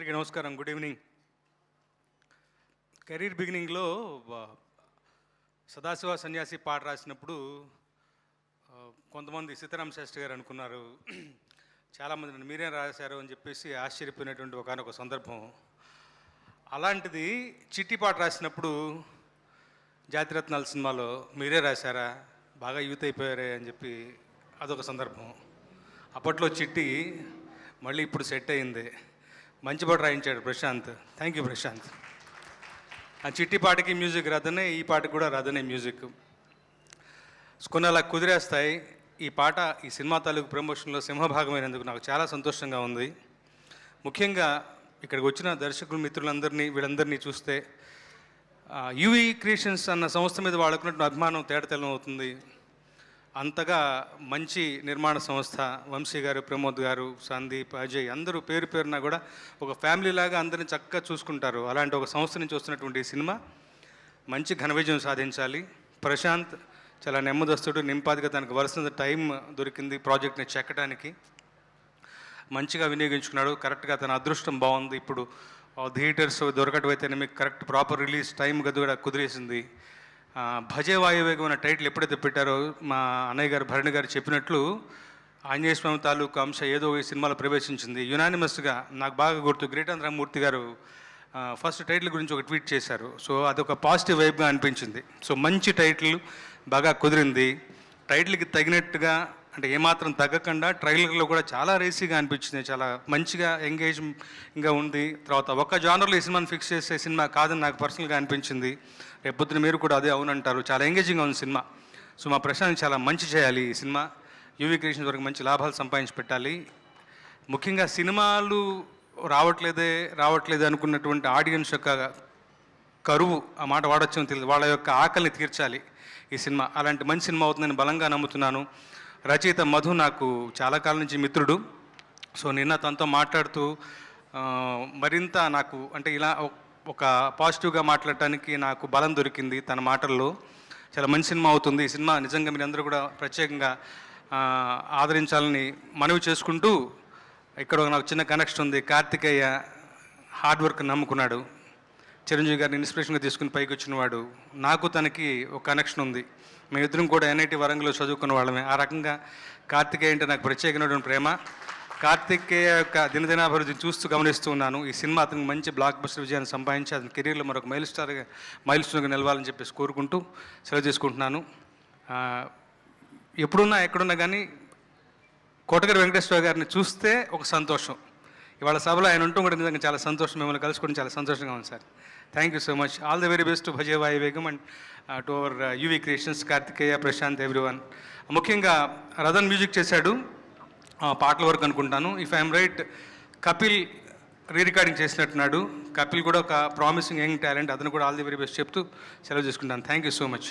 అందరికీ నమస్కారం, good evening. Career బిగినింగ్లో సదాశివ సన్యాసి పాట రాసినప్పుడు కొంతమంది సీతారామ శాస్త్రి గారు అనుకున్నారు, చాలామంది నన్ను మీరేం రాశారు అని చెప్పేసి ఆశ్చర్యపోయినటువంటి ఒకనొక సందర్భం. అలాంటిది చిట్టి పాట రాసినప్పుడు జాతిరత్నాల సినిమాలో మీరే రాశారా, బాగా యూత్ అయిపోయారే అని చెప్పి అదొక సందర్భం. అప్పట్లో చిట్టి మళ్ళీ ఇప్పుడు సెట్ అయింది, మంచి పాట రాయించాడు ప్రశాంత్. Thank you Prashanth. ఆ చిట్టి పాటకి మ్యూజిక్ రాదనే, ఈ పాటకి కూడా రాదనే మ్యూజిక్ కొన్ని అలా కుదిరేస్తాయి. ఈ పాట ఈ సినిమా తాలూకు ప్రమోషన్లో సింహభాగమైనందుకు నాకు చాలా సంతోషంగా ఉంది. ముఖ్యంగా ఇక్కడికి వచ్చిన దర్శకులు మిత్రులందరినీ వీళ్ళందరినీ చూస్తే యూవీ క్రియేషన్స్ అన్న సంస్థ మీద వాళ్ళకున్నటువంటి అభిమానం తేటతెల్లం అవుతుంది. అంతగా మంచి నిర్మాణ సంస్థ, వంశీ గారు, ప్రమోద్ గారు, సందీప్, అజయ్ అందరూ పేరు పేరున కూడా ఒక ఫ్యామిలీలాగా అందరిని చక్కగా చూసుకుంటారు. అలాంటి ఒక సంస్థ నుంచి వస్తున్నటువంటి ఈ సినిమా మంచి ఘన విజయం సాధించాలి. ప్రశాంత్ చాలా నెమ్మదస్తుడు, నింపాదిగా తనకు వలసిన టైం దొరికింది ప్రాజెక్ట్ని చెక్కడానికి, మంచిగా వినియోగించుకున్నాడు. కరెక్ట్గా తన అదృష్టం బాగుంది. ఇప్పుడు థియేటర్స్ దొరకటం అయితేనే మీకు కరెక్ట్ ప్రాపర్ రిలీజ్ టైం కూడా కుదిరేసింది. భజే వాయువేగం అనే టైటిల్ ఎప్పుడైతే పెట్టారో మా అన్నయ్య గారు భరణి గారు చెప్పినట్లు ఆంజనేయ స్వామి తాలూకు అంశ ఏదో ఈ సినిమాలో ప్రవేశించింది. యునానిమస్గా నాకు బాగా గుర్తు, గ్రేటాంధ్రమూర్తి గారు ఫస్ట్ టైటిల్ గురించి ఒక ట్వీట్ చేశారు. సో అదొక పాజిటివ్ వైబ్గా అనిపించింది. సో మంచి టైటిల్ బాగా కుదిరింది. టైటిల్కి తగినట్టుగా అంటే ఏమాత్రం తగ్గకుండా ట్రైలర్లో కూడా చాలా రేసీగా అనిపించింది, చాలా మంచిగా ఎంగేజింగ్గా ఉంది. తర్వాత ఒక్క జానర్లో ఈ సినిమాని ఫిక్స్ చేసే సినిమా కాదని నాకు పర్సనల్గా అనిపించింది. రేపొద్దున మీరు కూడా అదే అవునంటారు. చాలా ఎంగేజింగ్గా ఉంది సినిమా. సో మా ప్రశాంత్ చాలా మంచి చేయాలి ఈ సినిమా. యూవీ క్రియేషన్స్ వరకు మంచి లాభాలు సంపాదించి పెట్టాలి. ముఖ్యంగా సినిమాలు రావట్లేదు అనుకున్నటువంటి ఆడియన్స్ యొక్క కరువు, ఆ మాట వాడొచ్చని తెలియదు, వాళ్ళ యొక్క ఆకలిని తీర్చాలి ఈ సినిమా. అలాంటి మంచి సినిమా అవుతుందని బలంగా నమ్ముతున్నాను. రచయిత మధు నాకు చాలా కాలం నుంచి మిత్రుడు. సో నిన్న తనతో మాట్లాడుతూ మరింత నాకు అంటే ఇలా ఒక పాజిటివ్గా మాట్లాడటానికి నాకు బలం దొరికింది తన మాటల్లో. చాలా మంచి సినిమా అవుతుంది ఈ సినిమా. నిజంగా మీరు అందరూ కూడా ప్రత్యేకంగా ఆదరించాలని మనవి చేసుకుంటూ, ఇక్కడ నాకు చిన్న కనెక్షన్ ఉంది. కార్తికేయ హార్డ్ వర్క్ నమ్ముకున్నాడు, చిరంజీవి గారిని ఇన్స్పిరేషన్గా తీసుకుని పైకి వచ్చినవాడు. నాకు తనకి ఒక కనెక్షన్ ఉంది. మేమిద్దరం కూడా ఎన్ఐటి వరంగల్లో చదువుకున్న వాళ్ళమే. ఆ రకంగా కార్తికేయ అంటే నాకు ప్రత్యేకమైనటువంటి ప్రేమ. కార్తికేయ యొక్క దినదినాభివృద్ధిని చూస్తూ గమనిస్తూ ఉన్నాను. ఈ సినిమా అతనికి మంచి బ్లాక్ బస్టర్ విజయాన్ని సంపాదించి అతని కెరీర్లో మరొక మైల్ స్టోన్గా నిలవాలని చెప్పేసి కోరుకుంటూ సెలవు చేసుకుంటున్నాను. ఎప్పుడున్నా ఎక్కడున్నా కానీ కోటగిరి వెంకటేశ్వర గారిని చూస్తే ఒక సంతోషం. ఇవాళ సభలో ఆయన ఉంటూ కూడా నిజంగా చాలా సంతోషం. మిమ్మల్ని కలుసుకోవడం చాలా సంతోషంగా ఉంది sir. Thank you so much. All the very best to Bhaje Vayuvegam and to our UV creations, Karthikeya, Prashanth, everyone. ముఖ్యంగా రథన్ మ్యూజిక్ చేశాడు, పాటల వరకు అనుకుంటాను. If I'm right, Kapil recording చేసినట్టున్నాడు. కపిల్ కూడా ఒక ప్రామిసింగ్ యంగ్ టాలెంట్. అతను కూడా ఆల్ ది వెరీ బెస్ట్ చెప్తూ సెలవు చేసుకుంటాను. Thank you so much.